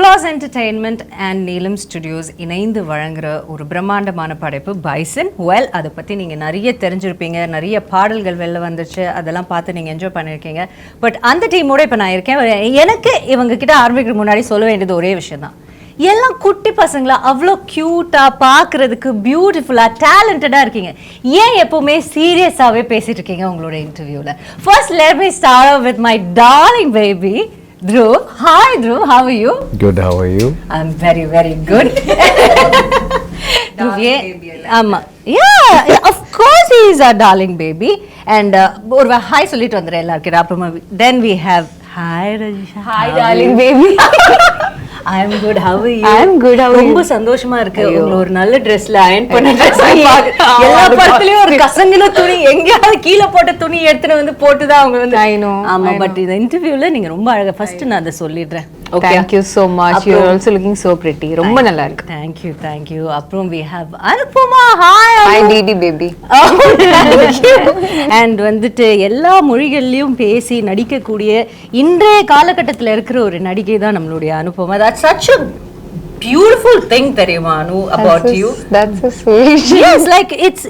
Applause Entertainment and Neelam Studios இணைந்து வழங்குற ஒரு பிரம்மாண்டமான படைப்பு பைசன். வெல், அதை பற்றி நீங்கள் நிறைய தெரிஞ்சிருப்பீங்க, நிறைய பாடல்கள் வெளில வந்துச்சு, அதெல்லாம் பார்த்து நீங்கள் என்ஜாய் பண்ணியிருக்கீங்க. பட் அந்த டீமோட இப்போ நான் இருக்கேன். எனக்கு இவங்க கிட்ட ஆரம்பிக்கிற முன்னாடி சொல்ல வேண்டியது ஒரே விஷயம் தான். எல்லாம் குட்டி பசங்களா அவ்வளோ க்யூட்டாக பார்க்குறதுக்கு பியூட்டிஃபுல்லாக டேலண்டடாக இருக்கீங்க. ஏன் எப்போவுமே சீரியஸாகவே பேசிகிட்டு இருக்கீங்க உங்களோட இன்டர்வியூவில்? First let me start with my darling baby Dhruv. Hi Dhruv, how are you? Good, how are you? I'm very, very good. Dhruv, yeah, of course he is our darling baby. And ஒரு hi சொல்லிட்டு வந்துடுறேன் எல்லாருக்கிட்ட. அப்புறமா then we have hi Rajisha. Hi darling baby. I'm good, how are you? I'm good, how are you? ரொம்ப சந்தோஷமா இருக்கு. உங்களை ஒரு நல்ல ட்ரெஸ்ல அயர்ன் பண்ண ட்ரெஸ் எல்லா படத்துலயும் ஒரு கசங்கின துணி எங்கயாவது கீழே போட்ட துணி எடுத்துட்டு வந்து போட்டுதான் அவங்க வந்து I know. ஆமா, பட் இந்த இன்டர்வியூல நீங்க ரொம்ப அழகா. ஃபர்ஸ்ட் நான் அதை சொல்லிடுறேன். Okay. Thank you so much. You're also looking so pretty. ரொம்ப நல்லா இருக்கு. Thank you. அப்புறம் we have Anupama. Hi Didi baby. And வந்துட்டு எல்லா மொழிகளிலும் பேசி நடிக்கக்கூடிய இன்றைய காலகட்டத்தில் இருக்கிற ஒரு நடிகை தான் நம்மளுடைய Anupama. That's such a beautiful thing, தெரியுமா அனு, about you. That's so sweet. Yes, like it's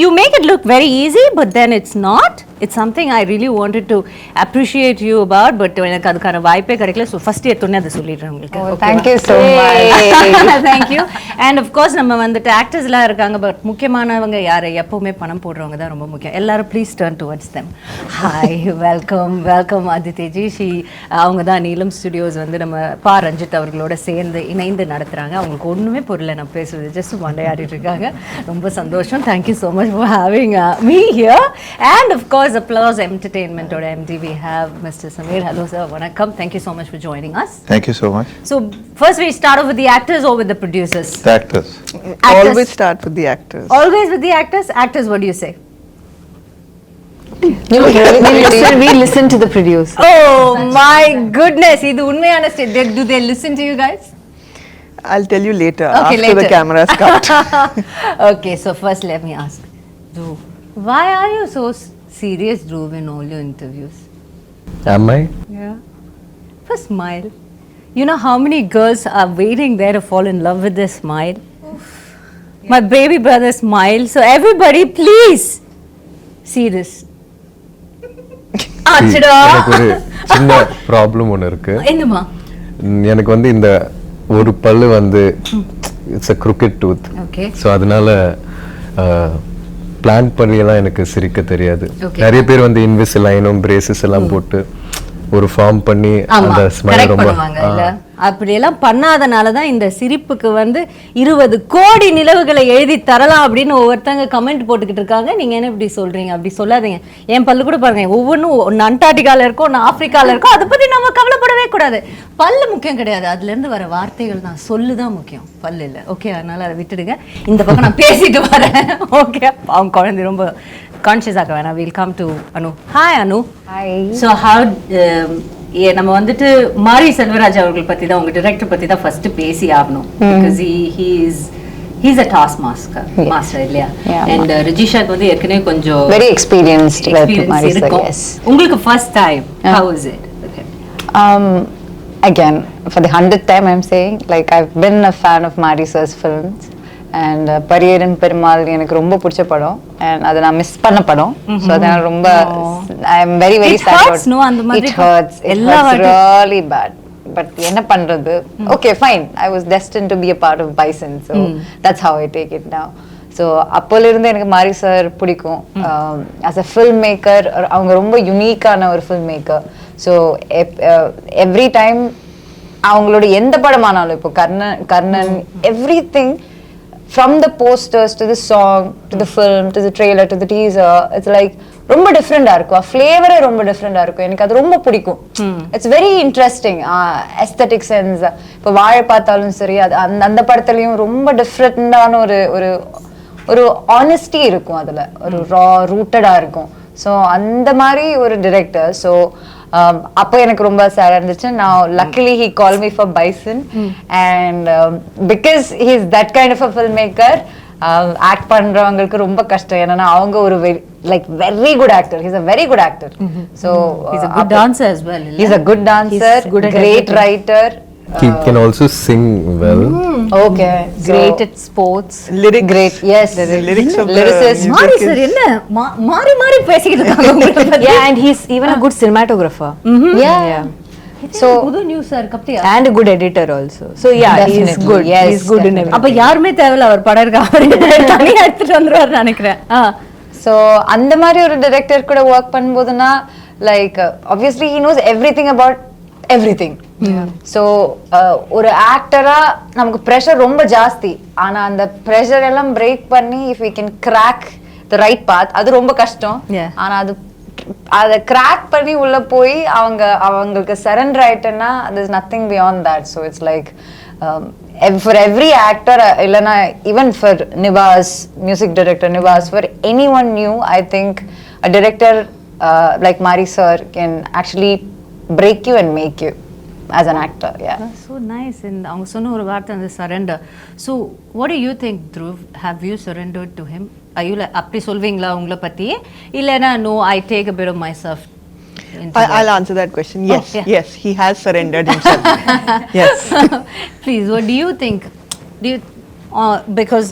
you make it look very easy, but then it's not. It's something I really wanted to appreciate you about, but எனக்கு அதுக்கான வாய்ப்பே கிடைக்கல. So first எடுத்தோன்னே அதை சொல்லிடுறேன் உங்களுக்கு. Thank you so much. Thank you. And of course நம்ம வந்துட்டு ஆக்டர்ஸ்லாம் இருக்காங்க, பட் முக்கியமானவங்க யார்? எப்பவுமே பணம் போடுறவங்க தான் ரொம்ப முக்கியம். எல்லாரும் please turn towards them. Hi, welcome Aditiji. அவங்க தான் நீலம் ஸ்டுடியோஸ் வந்து நம்ம பா ரஞ்சித் அவர்களோட சேர்ந்து இணைந்து நடத்துகிறாங்க. அவங்களுக்கு ஒன்றுமே புரியல நான் பேசுறது, ஜஸ்ட் மண்டையாடிட்டு இருக்காங்க. ரொம்ப சந்தோஷம். Thank you so much for having me here. And of course Applause Entertainment or MD, we have Mr. Samir. Hello sir, vanakkam. Thank you so much for joining us. Thank you so much. So first we start off with the actors or with the producers? The actors. Always start with the actors. Always with the actors? Actors, what do you say? We listen to the producer. Oh my goodness, idu unmayana state. Do they listen to you guys? I'll tell you later, okay, after the cameras cut. Okay, so first let me ask Dhruv, why are you so serious, Dhruv, in all your interviews? Am I? Yeah. First smile. You know how many girls are waiting there to fall in love with this smile? Oof. Yeah. My baby brother smile. So everybody please see this. ஆச்சடா. எனக்கு ஒரு சின்ன problem ஒன்று இருக்கு. என்னமா? எனக்கு வந்து இந்த ஒரு பல்லு வந்து it's a crooked tooth. Okay. So அதனால பிளான் பண்ணியெல்லாம் எனக்கு சிரிக்க தெரியாது. நிறைய பேர் வந்து இன்விசிலைனும் பிரேசஸ் எல்லாம் போட்டு ஒரு ஃபார்ம் பண்ணி அந்த ஸ்மைல் ரொம்ப அப்படியெல்லாம் பண்ணாதனால தான் இந்த சிரிப்புக்கு வந்து 20 கோடி நிலவுகளை எழுதி தரலாம் அப்படின்னு ஒவ்வொருத்தங்க கமெண்ட் போட்டுக்கிட்டு இருக்காங்க. நீங்கள் என்ன இப்படி சொல்கிறீங்க? அப்படி சொல்லாதீங்க. என் பல்லு கூட பாருங்க, ஒவ்வொன்றும் ஒன்று அண்டார்டிகாவில் இருக்கும், ஒன்று ஆஃப்ரிக்காவில் இருக்கும். அதை பற்றி நம்ம கவலைப்படவே கூடாது. பல்லு முக்கியம் கிடையாது, அதுலேருந்து வர வார்த்தைகள் தான், சொல்லு தான் முக்கியம், பல்லு இல்லை. ஓகே, அதனால் அதை விட்டுடுங்க. இந்த பக்கம் நான் பேசிட்டு வரேன். ஓகே, அவங்க குழந்தை ரொம்ப கான்ஷியஸ் ஆக வேணாம். Will come to Anu. Hi Anu. Hi. So நம்ம வந்துட்டு மாரி செல்வராஜ் அவர்கள் பத்தி தான், உங்க டைரக்டர் பத்தி தான் ஃபர்ஸ்ட் பேசி ஆகணும். Because he's a task master இல்லையா? and ரஜிஷாக்கு வந்து ஏற்கனவே கொஞ்சம் very experienced மாரி சார். Yes. உங்களுக்கு first time, how was it? Again, for the 100th time I'm saying, like I've been a fan of Mari sir's films, and Pariyerum Perumal எனக்கு ரொம்ப பிடிச்ச படம், and அதை நான் மிஸ் பண்ண படம். So அதனால ரொம்ப I am very sad about it. It hurts really bad, but என்ன பண்றது? Okay, fine, I was destined to be a part of Bison, so that's how I take it now. So அப்போல இருந்து எனக்கு மாரி sir பிடிக்கும். as a filmmaker அவங்க ரொம்ப யூனிக்கான ஒரு filmmaker. So every time அவங்களோட எந்த படமானாலும், இப்போ Karnan everything from the posters to the song to the film to the trailer to the teaser, it's like ரொம்ப டிஃப்ரெண்டா இருக்கும், ஃப்ளேவரே ரொம்ப டிஃப்ரெண்டா இருக்கும். எனக்கு அது ரொம்ப பிடிக்கும். It's very interesting aesthetic sense. இப்போ வாழை பார்த்தாலும் சரி, அது அந்த படத்துலயும் ரொம்ப டிஃப்ரெண்டான ஒரு ஒரு ஆனஸ்டி இருக்கும், அதுல ஒரு ரா ரூட்டடா இருக்கும். ஸோ அந்த மாதிரி ஒரு டிரெக்டர். ஸோ அப்போ எனக்கு ரொம்ப சேடா இருந்துச்சு. Now luckily he called me for Bison, and because he's that kind of a filmmaker, act பண்றவங்களுக்கு ரொம்ப கஷ்டம். ஏன்னா அவங்க ஒரு very good actor. He's a very good actor. So he's a good dancer as well. He's a good dancer, great writer, He can also sing well. Okay. Great at sports. Lyrics. Great. Yes. The lyrics of Lyricist. the மாறி music sir is... என்ன மாறி மாறி பேசிக்கிட்டு இருக்காங்க உங்களை பத்தி. Yeah, and he's even a good cinematographer. Yeah. So புது news sir கப்டியா And a good editor also. So yeah, he's Definitely. good. Yes, He's good in definitely. everything. அப்ப யாருமே தேவையில்ல அவர் படம் இருக்க அவரே தனியா எடுத்துட்டு வந்துருவாரு நினைக்கிறேன். So அந்த மாதிரி ஒரு டைரக்டர் கூட ஒர்க் பண்ணும்போதுனா like obviously he knows everything about everything. So ஒரு ஆக்டரா நமக்கு பிரஷர் ரொம்ப ஜாஸ்தி. ஆனா அந்த பிரஷர் எல்லாம் பிரேக் பண்ணி if we can crack the right path அது ரொம்ப கஷ்டம். Yeah. ஆனா அதை கிராக் பண்ணி உள்ள போய் அவங்களுக்கு surrender ஆயிட்டேன்னா there's nothing beyond that. So it's like for every actor இல்லனா even for Nivas, music director Nivas, for anyone new, I think a director like Mari sir can actually break you and make you as an actor. Yeah. That's so nice. And அவங்க சொன்ன ஒரு வார்த்தை அந்த surrender. So what do you think, Dhruv? Have you surrendered to him? Are you like அப்படி சொல்வீங்களா உங்களை பத்தி இல்லனா no, I take a bit of myself? I'll answer that question. Yes, yeah. yes, he has surrendered himself. Yes. Please, what do you think? Do you because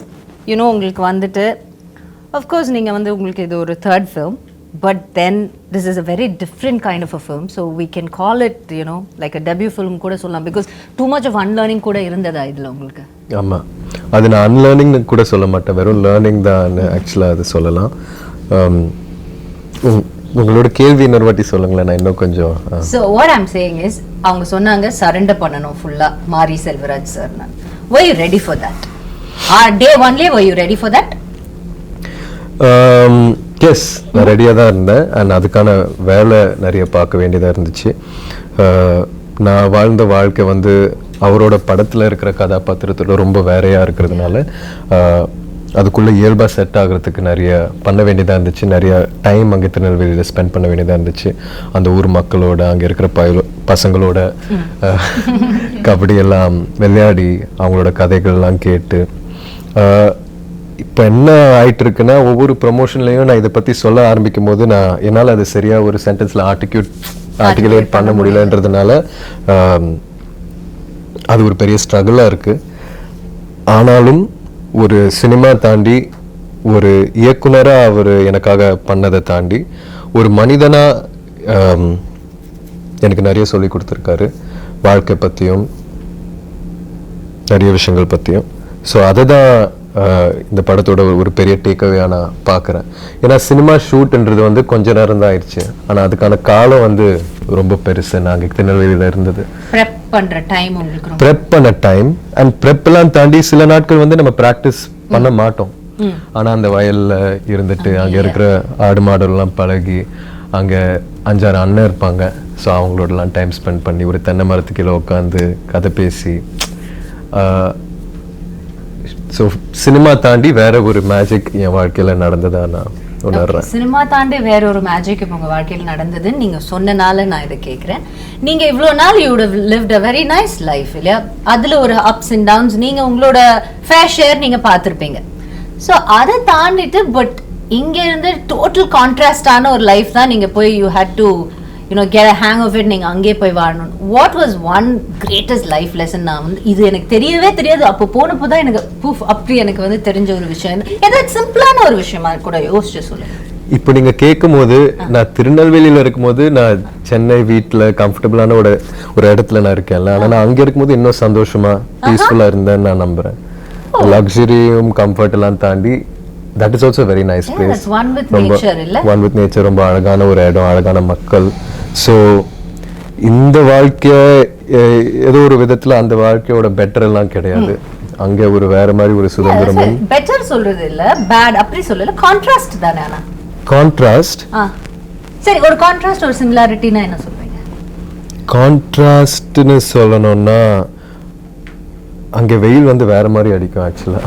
you know உங்களுக்கு வந்துட்டு of course நீங்க வந்து உங்களுக்கு இது ஒரு third film, but then this is a very different kind of a film, so we can call it, you know, like a debut film கூட சொல்லலாம், because too much of unlearning கூட இருந்ததா இதுல உங்களுக்கு? ஆமா, அது நான் அன்லேர்னிங்னு கூட சொல்ல மாட்டேன், வெறும் லேர்னிங் தான் ஆக்சுவலாக அது சொல்லலாம். உங்களோட கேள்வி இன்னொரு வாட்டி சொல்லுங்களேன், நான் இன்னும் கொஞ்சம். So what I'm saying is அவங்க சொன்னாங்க சரண்டர் பண்ணணும் ஃபுல்லா மாரி செல்வராஜ் சார்னா. Were you ready for that? Day only were you ready for that? Yes, நான் ரெடியாக தான் இருந்தேன். அண்ட் அதுக்கான வேலை நிறைய பார்க்க வேண்டியதாக இருந்துச்சு. நான் வாழ்ந்த வாழ்க்கை வந்து அவரோட படத்தில் இருக்கிற கதாபாத்திரத்தோட ரொம்ப வேறையாக இருக்கிறதுனால அதுக்குள்ளே இயல்பாக செட் ஆகிறதுக்கு நிறைய பண்ண வேண்டியதாக இருந்துச்சு. நிறைய டைம் அங்கே திருநெல்வேலியில் ஸ்பெண்ட் பண்ண வேண்டியதாக இருந்துச்சு. அந்த ஊர் மக்களோட, அங்கே இருக்கிற பசங்களோட கபடியெல்லாம் விளையாடி அவங்களோட கதைகள்லாம் கேட்டு. இப்போ என்ன ஆயிட்டு இருக்குன்னா, ஒவ்வொரு ப்ரொமோஷன்லையும் நான் இதை பற்றி சொல்ல ஆரம்பிக்கும் போது என்னால் அது சரியாக ஒரு சென்டென்ஸில் ஆர்டிகுலேட் பண்ண முடியலன்றதுனால அது ஒரு பெரிய ஸ்ட்ரகிளாக இருக்குது. ஆனாலும் ஒரு சினிமா தாண்டி, ஒரு இயக்குனராக அவர் எனக்காக பண்ணதை தாண்டி, ஒரு மனிதனாக எனக்கு நிறைய சொல்லி கொடுத்துருக்காரு, வாழ்க்கை பற்றியும் நிறைய விஷயங்கள் பற்றியும். ஸோ அதை தான் இந்த படத்தோட ஒரு பெரிய டேக்அவேயாக நான் பார்க்குறேன். ஏன்னா சினிமா ஷூட்ன்றது வந்து கொஞ்ச நேரம் தான் ஆயிடுச்சு, ஆனால் அதுக்கான காலம் வந்து ரொம்ப பெருசு. நாங்கள் திருநெல்வேலியில் இருந்தது ப்ரெப் பண்ணுற டைம், உங்களுக்கு ப்ரெப் பண்ண டைம். அண்ட் ப்ரெப்லாம் தாண்டி சில நாட்கள் வந்து நம்ம ப்ராக்டிஸ் பண்ண மாட்டோம். ஆனால் அந்த வயலில் இருந்துட்டு அங்கே இருக்கிற ஆடு மாடெல்லாம் பழகி, அங்கே 5-6 அண்ணன் இருப்பாங்க. ஸோ அவங்களோடலாம் டைம் ஸ்பெண்ட் பண்ணி ஒரு தென்னை மரத்துக்கு கீழே உட்காந்து கதை பேசி, ஸோ சினிமா தாண்டி வேற ஒரு மேஜிக் என் வாழ்க்கையில் நடந்ததா நான் உணர்றேன். சினிமா தாண்டி வேற ஒரு மேஜிக் இப்போ உங்கள் வாழ்க்கையில் நடந்ததுன்னு நீங்கள் சொன்னனால நான் இதை கேட்குறேன். நீங்கள் இவ்வளோ நாள் you would have lived a very nice life இல்லையா? அதில் ஒரு அப்ஸ் அண்ட் டவுன்ஸ் நீங்கள் உங்களோட ஃபேர் ஷேர் நீங்கள் பார்த்துருப்பீங்க. ஸோ அதை தாண்டிட்டு பட் இங்கே இருந்து டோட்டல் கான்ட்ராஸ்டான ஒரு லைஃப் தான் நீங்கள் போய் you had to get a hang of it. நீங்க அங்கே போய் வாழணும். What was one greatest life lesson? நான் வந்து இது எனக்கு தெரியவே தெரியாது, அப்போ போனப்போ தான் எனக்கு அப்படி எனக்கு வந்து தெரிஞ்ச ஒரு விஷயம். ஏதாவது சிம்பிளான ஒரு விஷயமா கூட யோசிச்சு சொல்லுங்க. இப்போ நீங்க கேட்கும் போது, நான் திருநெல்வேலியில இருக்கும்போது நான் சென்னை வீட்டில் கம்ஃபர்டபுளான ஒரு இடத்துல நான் இருக்கேன்ல, ஆனால் நான் அங்கே இருக்கும்போது இன்னும் சந்தோஷமா பீஸ்ஃபுல்லாக இருந்தேன்னு நான் நம்புறேன். லக்ஸரியும் கம்ஃபர்ட் எல்லாம் தாண்டி that is also a very nice place. One with nature இல்ல? One with nature, ரொம்ப அழகான ஒரு இடம், அழகான மக்கள். ஸோ இந்த வாழ்க்கைய ஏதோ ஒரு விதத்துல அந்த வாழ்க்கையோட பெட்டர் எல்லாம் கிடையாது. அங்க ஒரு வேற மாதிரி ஒரு சுதந்திரமும். பெட்டர் சொல்றது இல்ல, பேட் அப்படி சொல்லல, கான்ட்ராஸ்ட் தானே. ஆனா கான்ட்ராஸ்ட், சரி, ஒரு கான்ட்ராஸ்ட் ஒரு சிமிலாரிட்டினா என்ன சொல்றீங்க? கான்ட்ராஸ்ட்னு சொல்லணும்னா, அங்க வெயில் வந்து வேற மாதிரி அடிக்கும் ஆக்சுவலா,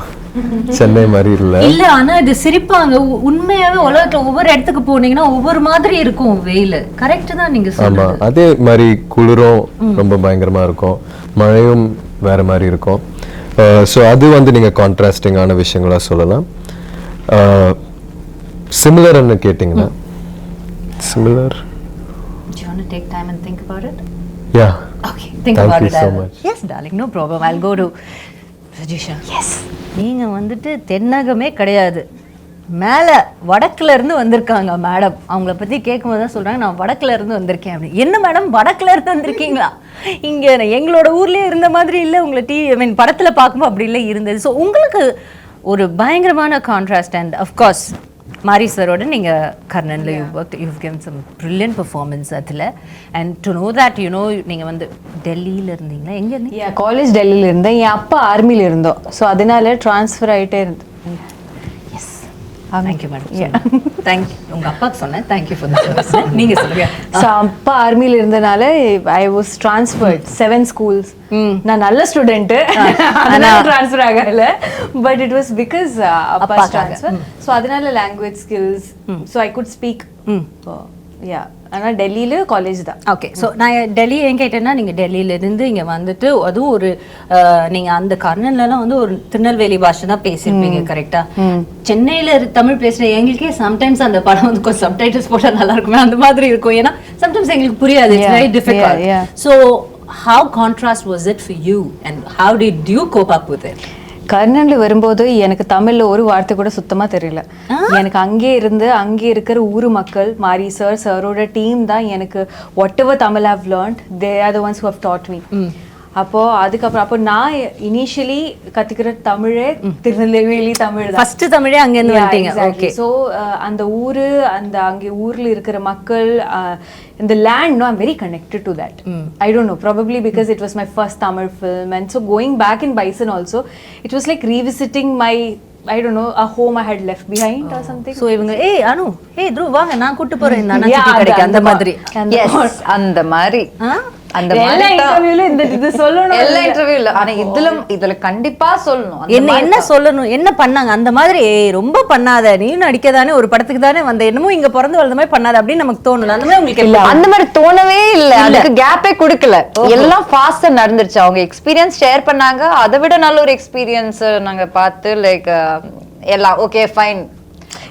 சென்னை மாதிரி இல்ல. ஆனா இது சிரிப்பாங்க, உண்மையாவே உலகத்துல ஒவ்வொரு இடத்துக்கு போனீங்கன்னா ஒவ்வொரு மாதிரி இருக்கும் வெயில். கரெக்ட் தான் நீங்க சொல்றது. ஆமா, அதே மாதிரி குளிரும் ரொம்ப பயங்கரமா இருக்கும், மழையும் வேற மாதிரி இருக்கும். ஸோ அது வந்து நீங்க கான்ட்ராஸ்டிங்கான விஷயங்களா சொல்லலாம். சிமிலர்னு கேட்டிங்கன்னா, similar. Do you want to take time and think about it? Yeah. Okay, think Thank about you it. so much. Yes, darling, no problem. I'll go to Rajisha. Yes. நீங்க வந்துட்டு தென்னகமே கிடையாது, மேலே வடக்குல இருந்து வந்திருக்காங்க மேடம். அவங்கள பற்றி கேட்கும்போது தான் சொல்கிறாங்க, நான் வடக்குல இருந்து வந்திருக்கேன் அப்படின்னு. என்ன மேடம் வடக்குல இருந்து வந்திருக்கீங்களா? இங்கே எங்களோட ஊர்லேயே இருந்த மாதிரி இல்லை, உங்களை படத்தில் பார்க்கும்போது அப்படி இல்லை இருந்தது. ஸோ உங்களுக்கு ஒரு பயங்கரமான கான்ட்ராஸ்ட். அண்ட் அஃப்கோர்ஸ் மாரி சரோட நீங்கள் கர்ணனில் you've given some brilliant performance அதில். அண்ட் டு நோ தட் நீங்கள் வந்து டெல்லியில் இருந்தீங்களா? எங்கே இருந்தீங்க? காலேஜ் டெல்லியில் இருந்தேன், என் அப்பா ஆர்மியில் இருந்தோம். ஸோ அதனால ட்ரான்ஸ்ஃபர் ஆகிட்டே இருந்தேன். Thank you madam. தேங்க்யூ. உங்கள் அப்பாவுக்கு சொன்னேன் தேங்க்யூ ஃபார் தி சர்வீஸ். நீங்கள் சொல்லுங்கள். ஸோ அப்பா ஆர்மியில் இருந்தனால ஐ வாஸ் ட்ரான்ஸ்ஃபர்ட் 7 schools. நான் நல்ல ஸ்டூடெண்ட்டு, அதனால ட்ரான்ஸ்ஃபர் ஆகல. பட் இட் வாஸ் பிகாஸ் அப்பா ட்ரான்ஸ்ஃபர். ஸோ அதனால language skills, so I good speak. Yeah, ஆனால் டெல்லியில் காலேஜ் தான். ஓகே. ஸோ நான் டெல்லி ஏன் கேட்டேன்னா, நீங்கள் டெல்லியிலேருந்து இங்கே வந்துட்டு அதுவும் ஒரு நீங்கள் அந்த கர்ணன்லலாம் வந்து ஒரு திருநெல்வேலி பாஷை தான் பேசியிருப்பீங்க கரெக்டாக? சென்னையில் தமிழ் பேசுகிற எங்களுக்கே சம்டைம்ஸ் அந்த படம் வந்து கொஞ்சம் சப்டைட்டில்ஸ் போட்டால் நல்லா இருக்குமே அந்த மாதிரி இருக்கும். ஏன்னா சம்டைம்ஸ் எங்களுக்கு புரியாது. It's very difficult. So how contrast was it for you and how did you cope up with it? கர்ணன்ல வரும்போது எனக்கு தமிழ்ல ஒரு வார்த்தை கூட சுத்தமா தெரியல. எனக்கு அங்கே இருந்து அங்கே இருக்கிற ஊர் மக்கள், மாரி சார் சாரோட டீம் தான் எனக்கு whatever Tamil I've learned, they are the ones who have taught me. அப்போ அதுக்கப்புறம் அப்போ நான் இனிஷியலி கத்துக்கிற தமிழே திருநெல்வேலி தமிழ் தான். ஃபர்ஸ்ட் தமிழே அங்க இருந்து வந்துட்டீங்க. ஓகே. ஸோ அந்த ஊரு, அந்த அங்கே ஊர்ல இருக்கிற மக்கள், இந்த land, no, I'm very connected to that. I don't know, probably because it was my first Tamil film, and so going back in Bison also, it was like revisiting my, I don't know, a home I had left behind or something. So இவங்க அனு Dhruv வாங்க நான் கூட்டி போறேன் இந்த அண்ணா கடைக்கு அந்த மாதிரி. S, அந்த மாதிரி அந்த எல்லா இன்டர்வியூல இந்த இது சொல்லணும். எல்லா இன்டர்வியூல ஆனா இதுல கண்டிப்பா சொல்லணும். என்ன சொல்லணும், என்ன பண்ணாங்க அந்த மாதிரி. ரொம்ப பண்ணாத, நீ நடிக்கதானே, ஒரு படத்துக்கு தானே வந்த, என்னமோ இங்க பிறந்து வளர்ந்த மாதிரி பண்ணாத அப்படின்னு நமக்கு தோணல. அந்த மாதிரி உங்களுக்கு இல்ல, அந்த மாதிரி தோணவே இல்ல. அதுக்கு கேப்பே கொடுக்கல. எல்லாம் ஃபாஸ்டா நடந்துருச்சு. அவங்க எக்ஸ்பீரியன்ஸ் ஷேர் பண்ணாங்க. அதை விட நல்ல ஒரு எக்ஸ்பீரியன்ஸ் நாங்க பார்த்து லைக் எல்லாம் ஓகே ஃபைன்.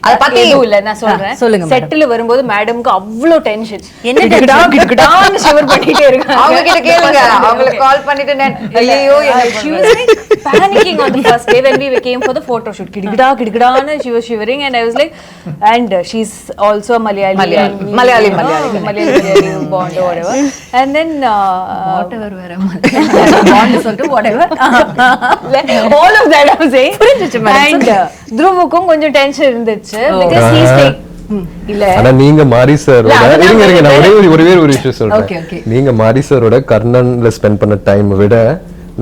அத பத்தி எதுவும் இல்ல, நான் சொல்றேன். சொல்லுங்க. செட்டில் வரும்போது மேடம்க்கு அவ்வளோ டென்ஷன். என்ன டென்ஷன்? ஷிவர் பண்ணிட்டே இருக்காங்க. அவங்க கிட்ட கேளுங்க, அவங்களுக்கு கால் பண்ணிட்டு ஐயோ she was like panicking on the first day when we came for the photo shoot. கிடுகிடான்னு she was shivering, and I was like, and she's also a Malayali bond or whatever, and then whatever bond சொல்லிட்டு whatever all of that I'm saying. And Dhruvukkum கொஞ்சம் tension இருந்துச்சு because he's like இல்ல. ஆனா நீங்க மாரி சாரோட இருங்க நான் ஒரே ஒரு விஷயம் சொல்றேன். நீங்க மாரி சாரோட கர்ணன்ல ஸ்பெண்ட் பண்ண டைம் விட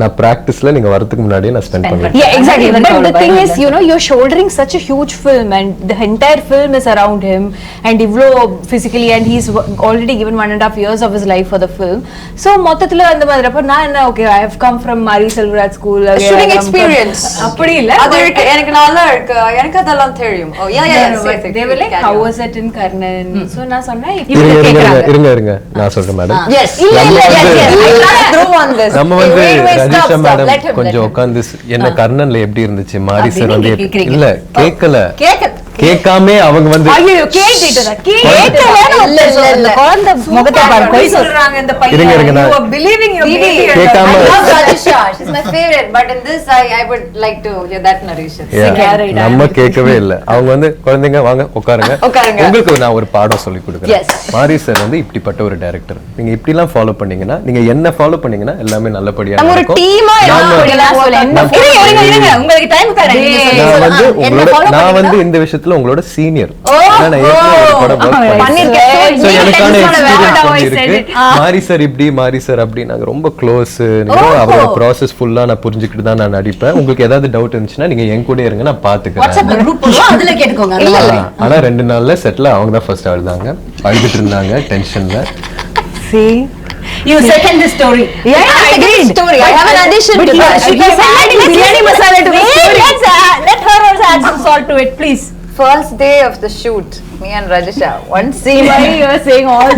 நான் பிராக்டிஸ்ல நீங்க வரதுக்கு முன்னாடியே நான் ஸ்பெண்ட் பண்ணுவேன். Yeah, exactly. But the thing is, you're shouldering such a huge film, and the entire film is around him, and Ivlo physically, and he's already given 1.5 years of his life for the film. So மொத்தத்துல அந்த மாதிரி அப்ப நான் okay, I have come from Mari Selvaraj school, shooting experience. அப்படி இல்ல, அது எனக்கு நல்லா இருக்கு, எனக்கு அதெல்லாம் தெரியும். Oh yeah, they were like, how was it in Karnan? So நான் சொன்னேன் இருங்க நான் சொல்றேன் மேடம். Yes, இல்ல Dhruv on this. நம்ம வந்து ரஜிஷா மேடம் கொஞ்சம் உட்கார்ந்து என்ன கர்ணன்ல எப்படி இருந்துச்சு, மாரி சார் வந்து இல்ல கேட்காம அவங்க வந்து குழந்தை முகத்தை பாரு, போய் சொல்றாங்க இந்த பையன். you are believing your baby. கேட்காம I love Rajisha, she's my favorite, but in this I would like to hear that narration. நம்ம கேட்கவே இல்ல. அவங்க வந்து குழந்தைங்க வாங்க உட்காருங்க, உங்களுக்கு நான் ஒரு பாடம் சொல்லி கொடுக்குறேன். மாரி சார் வந்து இப்படிப்பட்ட ஒரு டைரக்டர், நீங்க இப்படி எல்லாம் ஃபாலோ பண்ணீங்கன்னா, நீங்க என்ன ஃபாலோ பண்ணீங்கன்னா எல்லாமே நல்லபடியா நம்ம ஒரு டீமா உங்களுக்கு டைம் தரேன். நான் வந்து இந்த விஷயத்துல உங்களோட சீனியர். மாரி சார் இப்படி, மாரி சார் அப்படி, நாங்க ரொம்ப க்ளோஸ். அவரோட ப்ராசஸ் ஃபுல்லா நான் புரிஞ்சுக்கிட்டு தான் நான் நடிப்பேன். உங்களுக்கு ஏதாவது டவுட் இருந்துச்சுன்னா நீங்க என் கூட இருங்க, நான் பாத்துக்கிறேன். ஆனா 2 நாள்ல செட்ல அவங்க தான் ஃபர்ஸ்ட் அழுதாங்க, அழுதுட்டு இருந்தாங்க டென்ஷன்ல. You second the story. Yeah, I did. Story. I have an addition to that. She was adding biryani masala to the story. Let her also add some salt to it, please. First day of the shoot, me and Rajisha, one scene. Why you are saying all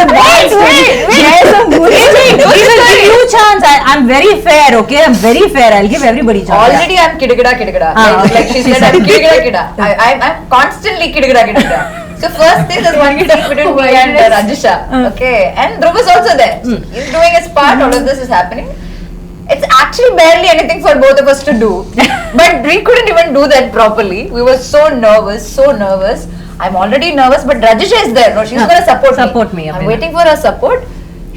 the bad stories? There's some good things. Give you chance. I'm very fair, okay? I'm very fair. I'll give everybody chance. Already I'm kidagida. Like she said, I'm kidagida. I'm constantly kidagida. So first day there's one scene between me and Rajisha. Okay, and Dhruv is also there. He's doing his part. All of this is happening. It's actually barely anything for both of us to do, but we couldn't even do that properly. We were so nervous. I'm already nervous, but Rajisha is there. No, she's going to support me. I'm waiting for her support.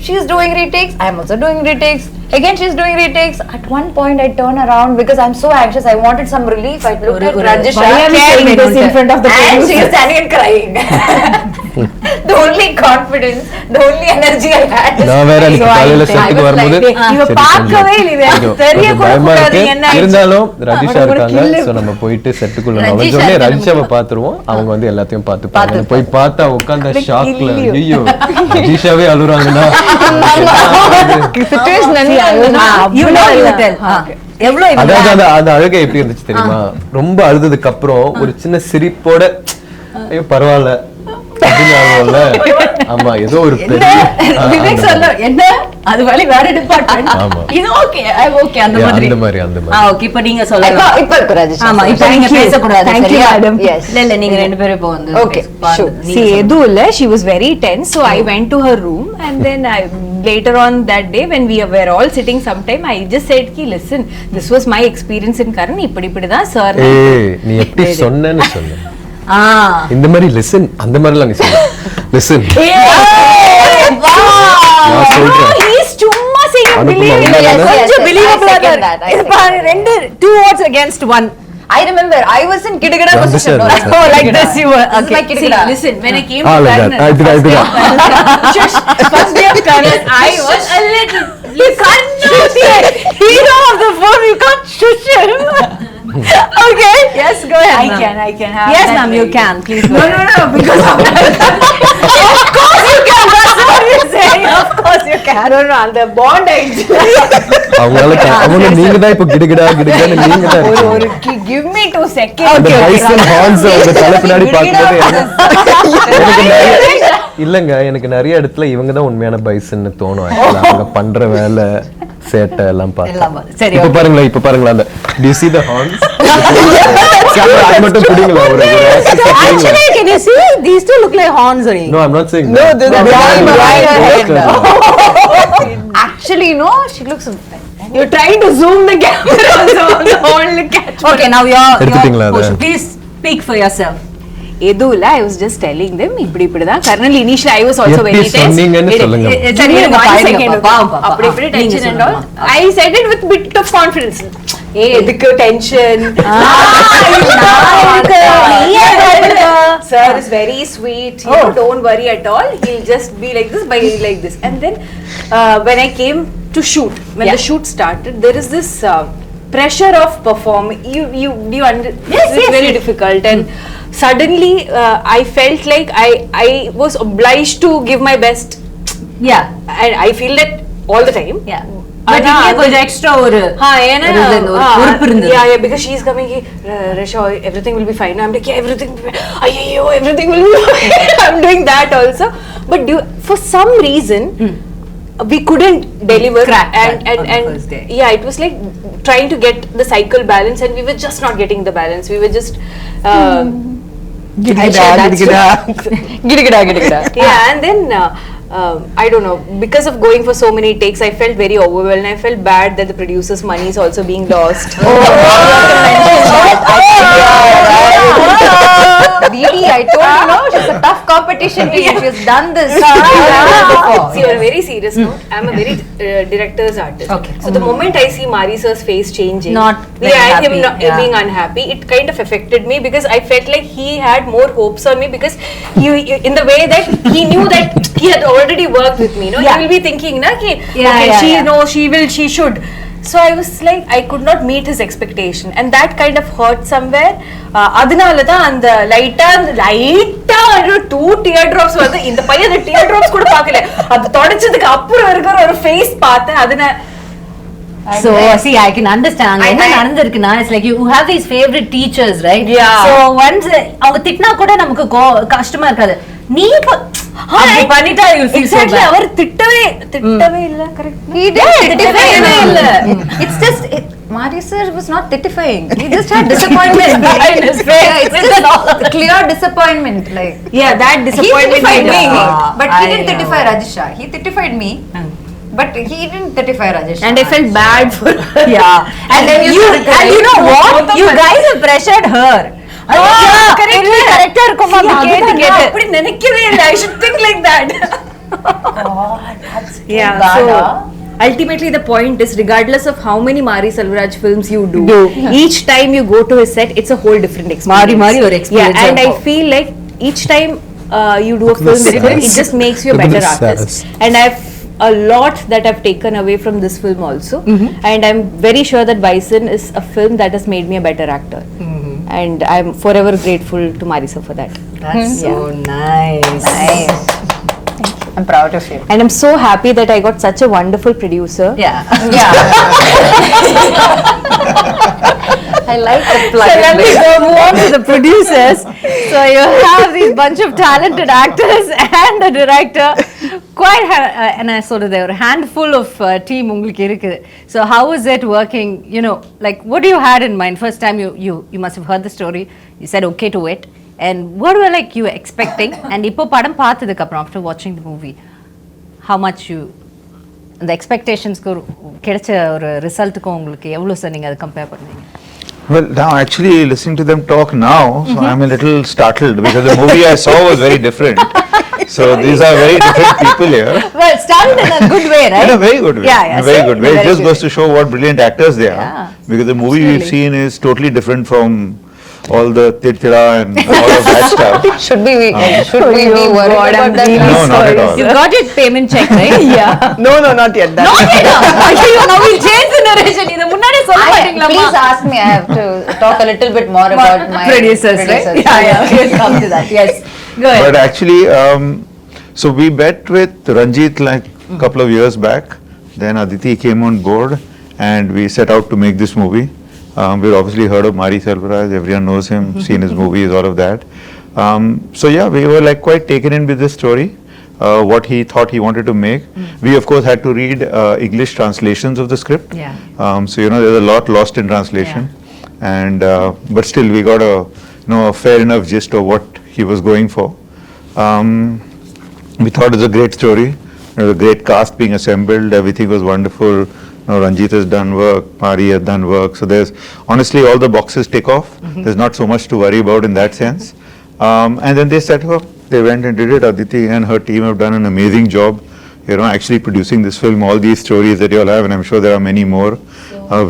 She's doing retakes. I'm also doing retakes. Again, she's doing retakes. At one point, I turn around because I'm so anxious. I wanted some relief. I looked at Rajisha. Why are we saying this in front of the And producer? she's standing and crying. The only confidence, the only energy I had. is நான் வேற அன்னைக்கு crying. காலையில I செட்டுக்கு was வரும்போது like, இவ சரி, பார்க்கவே கொஞ்சம் இல்லை, இவ கொஞ்சம் தெரிய கூட பயமா கூடாது, இருக்கு. என்ன ஆயிடுச்சு? இருந்தாலும் ரஜிஷா அவனுக்கு ஒரு இருக்காங்க kill. சோ நம்ம போயிட்டு செட்டுக்குள்ள ரஜிஷா நுழைஞ்சோடனே இருக்காங்க. ரஜிஷாவை பாத்துருவோம் அவங்க வந்து எல்லாத்தையும் பாத்துப்பாங்க போய் பார்த்தா உட்கார்ந்த ஷாக்ல ஐயோ ரஜிஷாவே அழுறாங்கன்னா Situation You know, you tell. எவ்வளவு இவங்க அதாவது அந்த அழுகை எப்படி இருந்துச்சு தெரியுமா ரொம்ப அழுததுக்கு அப்புறம் ஒரு சின்ன சிரிப்போட ஐயோ பரவாயில்ல அப்படின்னு ஆகும்ல. ஆமா ஏதோ ஒரு பெரிய விவேக் சொல்ல என்ன அது வழி வேற டிபார்ட்மெண்ட் ஆமா. இது ஓகே ஐ ஓகே அந்த Yeah, மாதிரி அந்த மாதிரி. ஓகே இப்போ நீங்க சொல்லலாம் இப்ப இருக்கு Rajisha. ஆமா இப்போ நீங்க பேச கூடாது Thank you, சரியா madam. Yes. இல்ல நீங்க ரெண்டு பேரும் இப்போ வந்து Okay, sure. See, எதுவும் இல்ல, she was very tense, so I went to her room and then later on that day when we were all sitting sometime, I just said ki listen, this was my experience in Karan, இப்படிதான் sir. ஏய் நீ எப்படி சொன்னேன்னு சொல்லு ஆ இந்த மாதிரி listen அந்த மாதிரிலாம் நீ சொல்லு லிசன் நான் சொல்றேன் He's சும்மா saying அனுப்புமா, believe உண்மைதானே? it. Yes, கொஞ்சம் yes, believable I ah second தான் that, I இருக்கு. second பாரு ரெண்டு 2 votes against 1 I remember I was in Kidagada Yeah, position. No, understand, like, understand. like this you were This is my okay see, Kidagada. listen when I came Ah, to like Karan that. இதுதான். first day of Karan I was a little you can't shush the hero of the film you can't shush him okay yes go ahead I can have yes that ma'am you way. can please go ahead. No, because of of course you can that's what you're saying of course you can I don't know, அந்த bond ஆயிடுச்சு. அவங்களால அவங்க நீங்க தான் இப்ப கிடுகிடான்னு நீங்க தான் இருக்கீங்க. Give me 2 seconds. அந்த பைசன் ஹார்ன்ஸ் அவங்க தலை பின்னாடி பார்க்கும்போது எனக்கு இல்லங்க எனக்கு நிறைய இடத்துல இவங்க தான் உண்மையான பைசன்னு தோணும் actually. அவங்க பண்ற வேலை சேட்டை எல்லாம் எல்லாம் பார்த்து சரி, இப்ப பாருங்களா அந்த do you see the horns camera அது மட்டும் புடிங்களா ஒரு actually can you see these two look like horns only no I'm not saying No, that. this is behind my head. Actually, no, she looks. You're trying to zoom the camera so the whole catch. okay now your எடுத்துட்டீங்களா அதை? portion. Please speak for yourself எதுவும் இல்ல, I was just telling them இப்படிதான் kernel initially I was also எப்படி very tense. சொன்னீங்கன்னு சொல்லுங்க. சரி, Give me இருங்க, 1 பாருங்க, second. பாப்பா, பாப்பா. அப்படி நீங்க tension and all. சொல்லுங்க. I said it with bit of confidence. எதுக்கு tension? Sir is very sweet. You know, don't worry at all. He'll just be like this, like this. And then when I came to shoot, when the shoot started, there is this pressure of performing. You it's very difficult, and suddenly I felt like I was obliged to give my best, yeah and I feel that all the time. yeah but இங்க கொஞ்சம் extra ஒரு பொறுப்பு இருந்தது yeah because she is coming Rasha, everything will be fine. I'm like yeah, everything everything will be fine. I'm doing that also, but for some reason we couldn't deliver. Crack and that on the first day. yeah, it was like trying to get the cycle balance, and we were just not getting the balance. We were just Gidagada. yeah, and then I don't know, because of going for so many takes, I felt very overwhelmed. I felt bad that the producer's money is also being lost. Didi, I told you, no, she's a tough competition team. She's done this. before. See, on a very serious note, I'm a very director's artist. Okay. So the moment I see Mari sir's face changing, Not very him happy, not, yeah. being unhappy, it kind of affected me, because I felt like he had more hopes on me, because he in the way that he knew that he had already worked with me. No, Yeah. he will be thinking, na, ki, Yeah, okay, yeah, she yeah. no, she should. So I was like, I could not meet his expectation, and that kind of hurt somewhere. அதனால தான் அந்த லைட்டா 2 tear drops வந்து இந்த பையன் அந்த tear drops கூட பார்க்கல, அது தொடச்சதுக்கு அப்புறம் இருக்கிற ஒரு ஃபேஸ் பார்த்தேன். அதனால so see I can understand அங்க என்ன நடந்திருக்குன்னா it's like you have these favorite teachers right Yeah. so once அவங்க திட்டினா கூட நமக்கு கஷ்டமா இருக்காது நீ அப்படி பண்ணிட்டா you feel so exactly bad அவர் திட்டவே இல்ல. Correct He did. திட்டவே இல்ல It's just Mari sir was not titifying. He just had disappointment in his face. Yeah, it's just clear disappointment. Like Yeah, that he disappointment. titified me, Yeah. but he I didn't know. titify Rajisha. He titified me, but he didn't titify Rajisha. And I felt bad for her. Yeah. And then you started and you know what? You guys have pressured her. கரெக்டா இருக்குமா கேட்டு கேட்டு அப்படி நினைக்கவே இல்லை. I should think like that. Yeah, so ultimately the point is, regardless of how many Mari Selvaraj films you do, each time you go to his set, it's a whole different experience. மாறி ஒரு experience Yeah, and I இருக்கும். feel like each time you do a film with him, it just makes you a better artist. And I've a lot that I've taken away from this film also, and I'm very sure that Bison is a film that has made me a better actor. And I'm forever grateful to Marisa for that. That's so nice. Nice. I'm proud of you. And I'm so happy that I got such a wonderful producer. Yeah. Yeah. I like the plug. So let me go move on to the producers. So you have these bunch of talented actors and a director. Quite, and I sort of there were a handful of team உங்களுக்கு இருக்கு. So how is it working? You know, like what do you had in mind? First time you must have heard the story. You said okay to it. And what were like you expecting? And இப்போ படம் பார்த்ததுக்கு அப்புறம் after watching the movie, how much you அந்த எக்ஸ்பெக்டேஷன்ஸ்க்கு கிடைச்ச ஒரு ரிசல்ட்டுக்கும் உங்களுக்கு எவ்வளோ sir நீங்கள் அதை கம்பேர் பண்ணுவீங்க? Well, now actually listening to them talk now, so I'm a little startled because the movie I saw was very different. So these are very different people here. Well, started in a good way, right? In a very good way. Yeah, yeah. In a very so- good way. It very just good goes to show what brilliant actors they are. Yeah. Because the movie we've seen is totally different from all the tirtira and all of that stuff. Should we be worried about that? No, not at all. You got your payment check, right? Yeah. No, not yet. That Not yet. ஐயோ, now we'll change the narration. இத முன்னாடியே சொல்ல மாட்டீங்களா? Please ask me. I have to talk a little bit more about my Producers, right? Yeah. We'll come to that. Yes. Go ahead. But actually, so we met with Ranjit like a couple of years back. Then Aditi came on board and we set out to make this movie. We've obviously heard of Mari Selvaraj, everyone knows him, seen his movies, all of that. So yeah, we were like quite taken in with this story, what he thought he wanted to make. We of course had to read English translations of the script. Yeah. So you know, there's a lot lost in translation. And but still we got a fair enough gist of what he was going for. We thought it was a great story. There was a great cast being assembled. Everything was wonderful. Ranjit has done work. Mari has done work. So there's honestly all the boxes tick off. There's not so much to worry about in that sense. And then they set up. They went and did it. Aditi and her team have done an amazing job. Actually producing this film. All these stories that you all have, and I'm sure there are many more.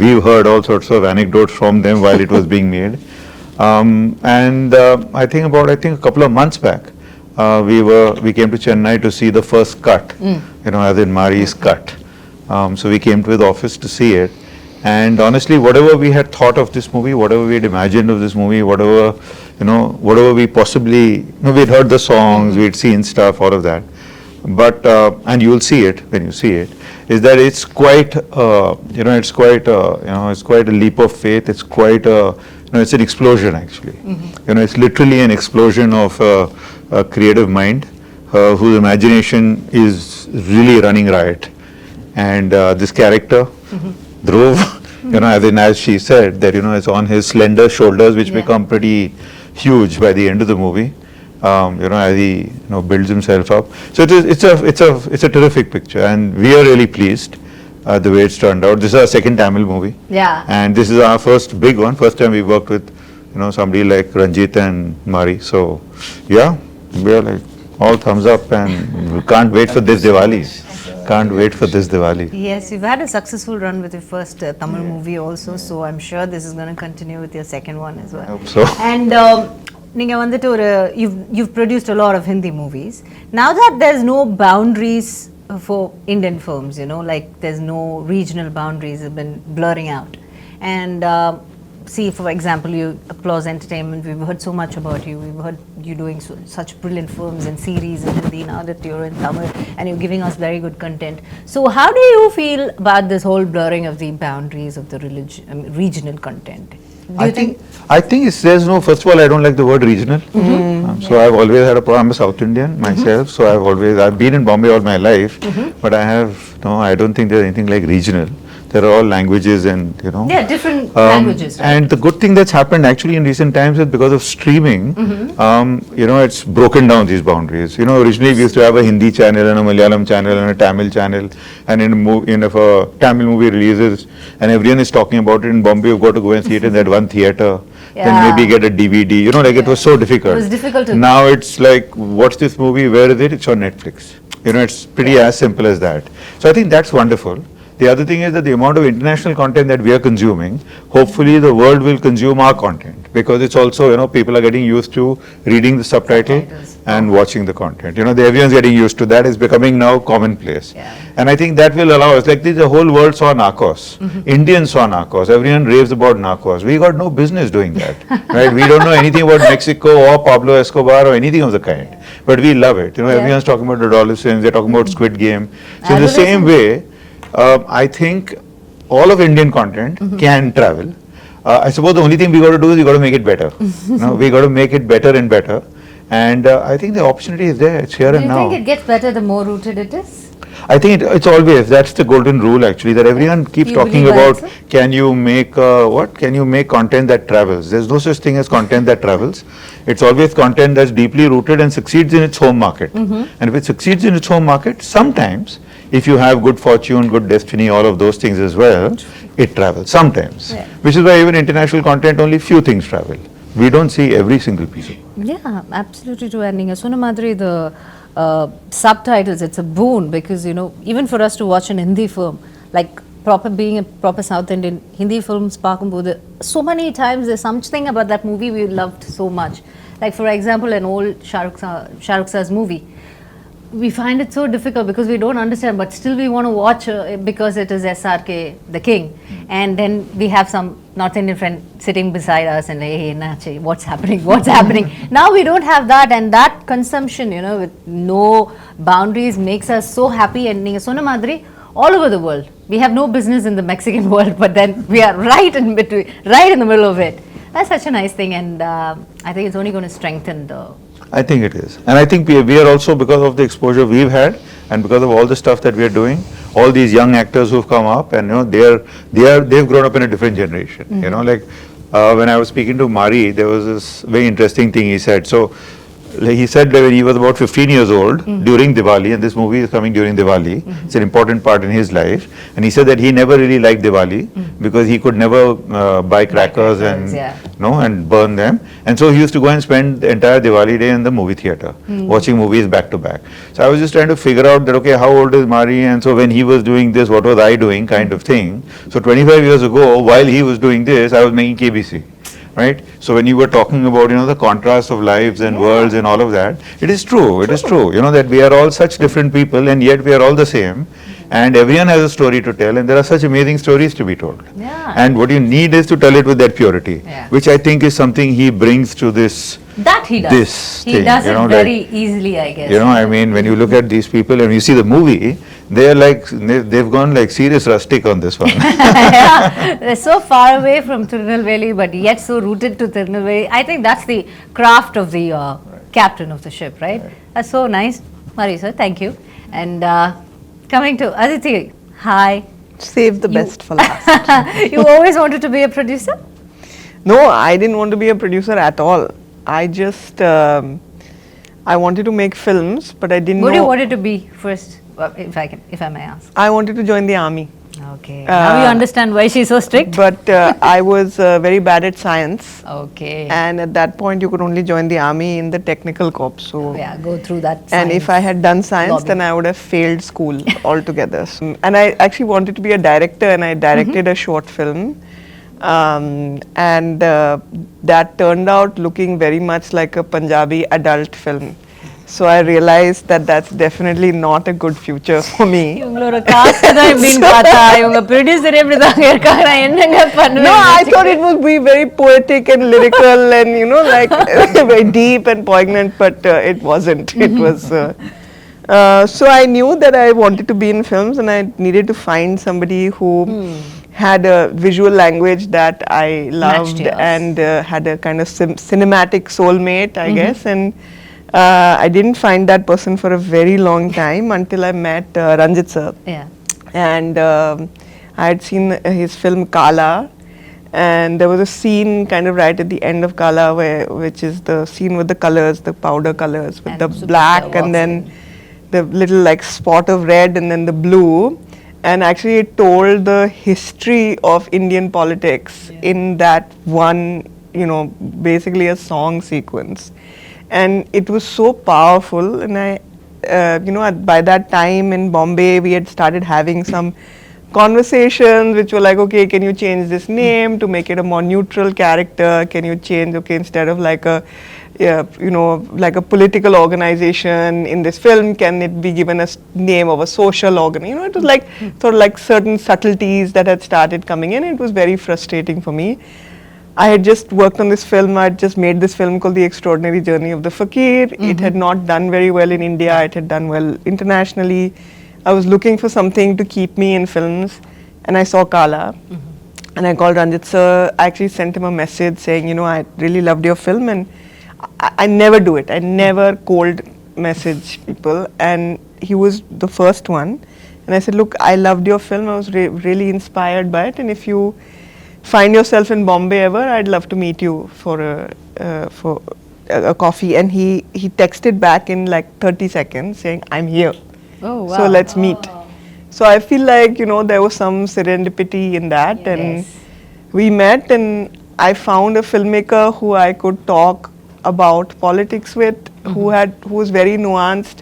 We've heard all sorts of anecdotes from them while it was being made. I think a couple of months back, we came to Chennai to see the first cut, as in Mari's cut. So we came to his office to see it. And honestly, whatever we had thought of this movie, whatever we had imagined of this movie, whatever we possibly, we had heard the songs, we had seen stuff, all of that. But, and you will see it when you see it, is that it's quite, it's quite a leap of faith. It's quite it's an explosion actually. It's literally an explosion of a creative mind whose imagination is really running riot. And this character, Dhruv, as she said, that it's on his slender shoulders, which become pretty huge by the end of the movie. As he builds himself up. So it's a terrific picture, and we are really pleased the way it's turned out. This is our second Tamil movie. Yeah. And this is our first big one. First time we worked with somebody like Ranjit and Mari. So yeah, we are like all thumbs up, and we can't wait for this Diwali. Can't wait for this Diwali. Yes, you've had a successful run with your first Tamil movie also, so I'm sure this is going to continue with your second one as well. I hope so. And you've produced a lot of Hindi movies. Now that there's no boundaries for Indian films, like there's no regional boundaries have been blurring out. And see, for example, you Applause Entertainment, we've heard so much about you. We've heard you doing such brilliant films and series in Hindi, now that you're in Tamil and you're giving us very good content. So how do you feel about this whole blurring of the boundaries of the regional content? I think first of all, I don't like the word regional. So I've always had a problem. I'm a South Indian myself, so I've been in Bombay all my life, but I don't think there's anything like regional. There are all languages and, you know. Yeah, different languages, right? And the good thing that's happened actually in recent times is because of streaming, you know, it's broken down these boundaries. You know, originally we used to have a Hindi channel and a Malayalam channel and a Tamil channel, and if a Tamil movie releases and everyone is talking about it in Bombay, you've got to go and see it in that one theater. Yeah. Then maybe get a DVD. You know, like it was so difficult. It was difficult to. Now it's like, what's this movie? Where is it? It's on Netflix. You know, it's pretty as simple as that. So I think that's wonderful. The other thing is that the amount of international content that we are consuming, hopefully the world will consume our content, because it's also, you know, people are getting used to reading the subtitle and watching the content. You know, everyone's getting used to that. It's becoming now commonplace. Yeah. And I think that will allow us, like the whole world saw Narcos. Indians saw Narcos. Everyone raves about Narcos. We got no business doing that, right? We don't know anything about Mexico or Pablo Escobar or anything of the kind. But we love it. You know, everyone's talking about adolescents. They're talking about Squid Game. So in the same way, I think all of Indian content can travel. I suppose the only thing we got to do is we got to make it better. We got to make it better and better. And I think the opportunity is there. It's here and now. Do you think it gets better the more rooted it is? I think it's always, that's the golden rule actually, that everyone keeps You talking believe that, about, sir? can you make what? Can you make content that travels? There's no such thing as content that travels. It's always content that's deeply rooted and succeeds in its home market. And if it succeeds in its home market, sometimes, if you have good fortune, good destiny, all of those things as well, it travels sometimes. Yeah. Which is why even international content, only few things travel. We don't see every single piece of it. Yeah, absolutely true. And Sona Madri, the subtitles, it's a boon, because, you know, even for us to watch an Hindi film, like being a proper South Indian, Hindi films, so many times there's something about that movie we loved so much. Like, for example, an old Shah Rukh Sir's movie. We find it so difficult because we don't understand, but still we want to watch because it is SRK, the king. And then we have some North Indian friend sitting beside us and like, hey, Nachi, what's happening? What's happening? Now we don't have that, and that consumption, you know, with no boundaries makes us so happy. And Sona Madri, all over the world. We have no business in the Mexican world, but then we are right in between, right in the middle of it. That's such a nice thing, and I think it's only going to strengthen the. I think it is. And I think we are also, because of the exposure we've had and because of all the stuff that we are doing, all these young actors who've come up, and, you know, they've grown up in a different generation. You know, like when I was speaking to Mari, there was this very interesting thing he said. So like he said that when he was about 15 years old during Diwali, and this movie is coming during Diwali, it's an important part in his life, and he said that he never really liked Diwali because he could never buy crackers and and burn them, and so he used to go and spend the entire Diwali day in the movie theater watching movies back to back. So I was just trying to figure out that, okay, how old is Mari, and so when he was doing this, what was I doing, kind of thing. So 25 years ago, while he was doing this, I was making KBC. Right? So when you were talking about, you know, the contrast of lives and worlds and all of that, it is true, it is true, you know, that we are all such different people and yet we are all the same, and everyone has a story to tell, and there are such amazing stories to be told. Yeah. And what you need is to tell it with that purity, which I think is something he brings to this. That he does. This he thing, does you it know, very like, easily, I guess. You know, I mean, when you look at these people and you see the movie, they're like, they've gone like serious rustic on this one. Yeah, they're so far away from Tirunelveli, but yet so rooted to Tirunelveli. I think that's the craft of the captain of the ship, right? That's so nice. Marisa, thank you. And coming to Aditi, hi. Save the best for last. You always wanted to be a producer? No, I didn't want to be a producer at all. I just, I wanted to make films, but I didn't know. What do you wanted to be first, if I may ask? I wanted to join the army. Okay. Now you understand why she's so strict? But I was very bad at science. Okay. And at that point, you could only join the army in the technical corps. So yeah, go through that. And if I had done science, then I would have failed school altogether. And I actually wanted to be a director, and I directed a short film. And that turned out looking very much like a Punjabi adult film. So I realized that that's definitely not a good future for me. No, I thought it would be very poetic and lyrical and, you know, like very deep and poignant, but it wasn't. It was. So I knew that I wanted to be in films, and I needed to find somebody who had a visual language that I loved and had a kind of cinematic soulmate, I guess. And I didn't find that person for a very long time until I met Ranjit sir. Yeah. And I had seen his film Kala, and there was a scene kind of right at the end of Kala which is the scene with the colors, the powder colors, with And the super black walks and then the little like spot of red and then the blue. And actually it told the history of Indian politics in that one, basically a song sequence. And it was so powerful, and by that time in Bombay we had started having some conversations which were like, okay, can you change this name to make it a more neutral character? Can you change, okay, instead of like a like a political organization in this film, can it be given a name of a social organ? It was like sort of like certain subtleties that had started coming in. It was very frustrating for me. I had just worked on this film. I had just made this film called The Extraordinary Journey of the Fakir. It had not done very well in India. It had done well internationally. I was looking for something to keep me in films, and I saw Kala. And I called Ranjit sir. I actually sent him a message saying, I really loved your film, and I never do it. I never cold message people, and he was the first one. And I said, look, I loved your film. I was really inspired by it, and if you find yourself in Bombay ever, I'd love to meet you for a coffee. And he texted back in like 30 seconds saying, I'm here. Oh, wow. So let's meet. So I feel like, there was some serendipity in that. And we met, and I found a filmmaker who I could talk about politics with, who was very nuanced.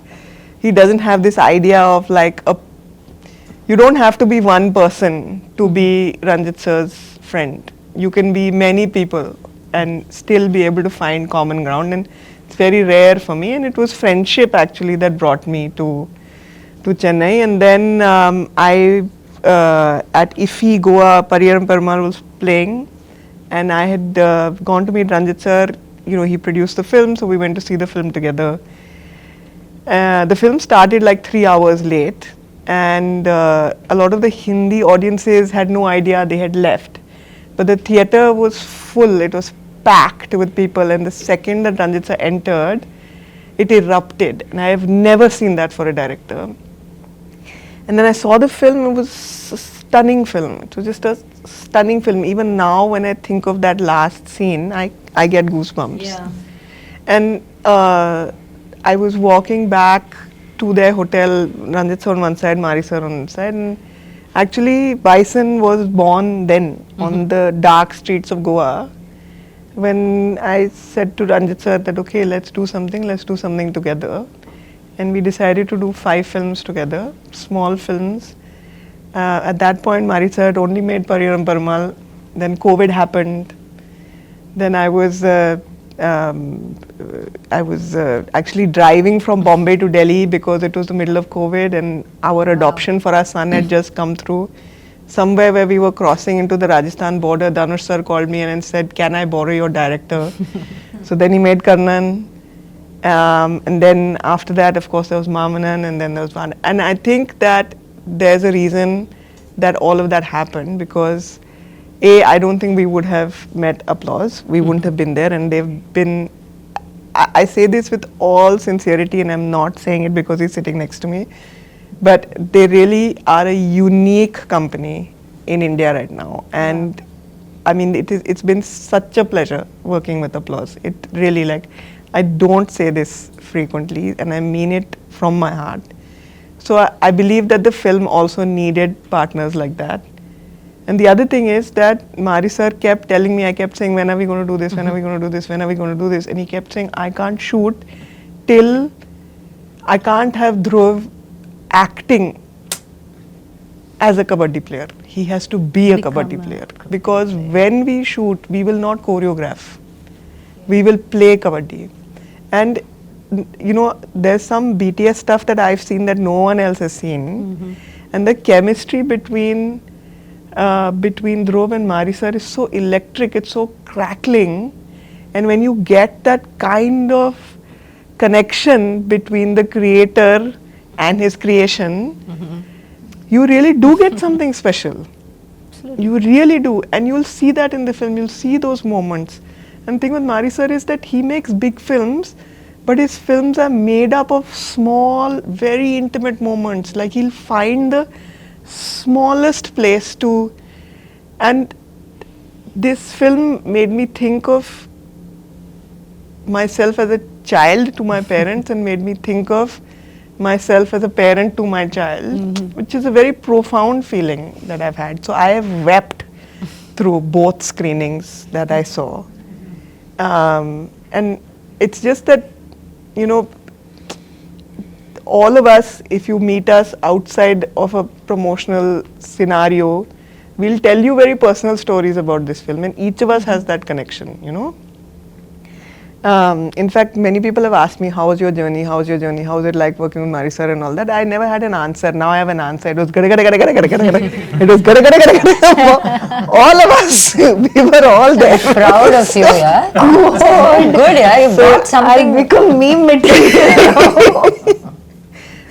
He doesn't have this idea of like you don't have to be one person to be Ranjit sir's friend. You can be many people and still be able to find common ground, and it's very rare for me. And it was friendship actually that brought me to Chennai. And then at IFFI Goa, Pariyaram Perumal was playing, and I had gone to meet Ranjit sir. He produced the film, so we went to see the film together. The film started like 3 hours late, and a lot of the Hindi audiences had no idea they had left. But the theatre was full, it was packed with people, and the second that Ranjit sir entered, it erupted. And I have never seen that for a director. And then I saw the film. It was a stunning film. It was just a stunning film. Even now when I think of that last scene, I get goosebumps. Yeah. And I was walking back to their hotel, Ranjit sir on one side, Mari sir on one side, and actually Bison was born then on the dark streets of Goa. When I said to Ranjit sir that, okay, let's do something together. And we decided to do 5 films together, small films. At that point, Mari sir had only made Pariyaram Perumal. Then COVID happened. Then I was actually driving from Bombay to Delhi because it was the middle of COVID, and our adoption for our son had just come through. Somewhere where we were crossing into the Rajasthan border, Dhanush sir called me and said, can I borrow your director? So then he made Karnan. And then after that, of course, there was Mamanan, and then there was Van. And I think that there's a reason that all of that happened, because I don't think we would have met Applause. We wouldn't have been there, and they've been, I say this with all sincerity, and I'm not saying it because he's sitting next to me, but they really are a unique company in India right now. And I mean, it's been such a pleasure working with Applause. It really, like, I don't say this frequently, and I mean it from my heart. So I believe that the film also needed partners like that. And the other thing is that Mari sir kept telling me, I kept saying, when are we going to do this, when are we going to do this, when are we going to do this? And he kept saying, I can't shoot till I can't have Dhruv acting as a kabaddi player. He has to be a kabaddi player. Because when we shoot, we will not choreograph. We will play kabaddi. And you know, there's some BTS stuff that I've seen that no one else has seen. And the chemistry between Dhruv and Mari sir is so electric, it's so crackling. And when you get that kind of connection between the creator and his creation, you really do get something special. Absolutely. You really do. And you'll see that in the film, you'll see those moments. And the thing with Mari sir is that he makes big films, but his films are made up of small, very intimate moments. Like, he'll find the smallest place to, and this film made me think of myself as a child to my parents and made me think of myself as a parent to my child, which is a very profound feeling that I've had. So I have wept through both screenings that I saw. And it's just that, you know, all of us, if you meet us outside of a promotional scenario, we'll tell you very personal stories about this film, and each of us has that connection, you know. In fact, many people have asked me, how was your journey? How was your journey? How was it like working with Mari sir and all that? I never had an answer. Now I have an answer. It was gada gada gada gada gada gada gada. It was gada gada gada gada. All of us, we were all there. Proud of you, yeah. Oh, good, yeah. You brought something. I've become meme material.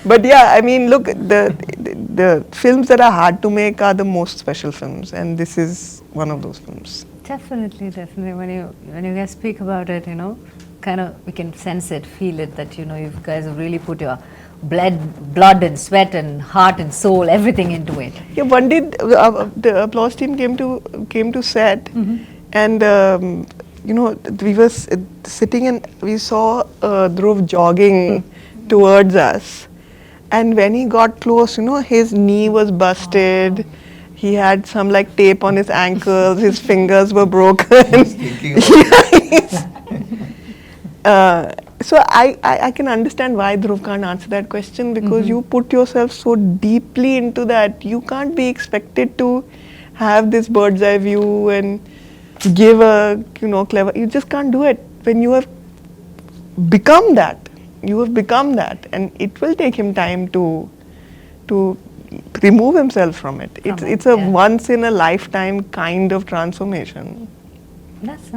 But yeah, I mean, look, the films that are hard to make are the most special films, and this is one of those films. Definitely, definitely. When you guys speak about it, you know, kind of we can sense it, feel it, that, you know, you guys have really put your blood and sweat and heart and soul, everything into it. Yeah, one day the applause team came to set, and you know, we were sitting and we saw Dhruv jogging towards us, and when he got close, you know, his knee was busted. He had some like tape on his ankles, his fingers were broken. So I can understand why Dhruv can't answer that question, because you put yourself so deeply into that. You can't be expected to have this bird's eye view and give a, you know, clever, you just can't do it. When you have become that, and it will take him time to remove himself from it. It's a once in a lifetime kind of transformation. That's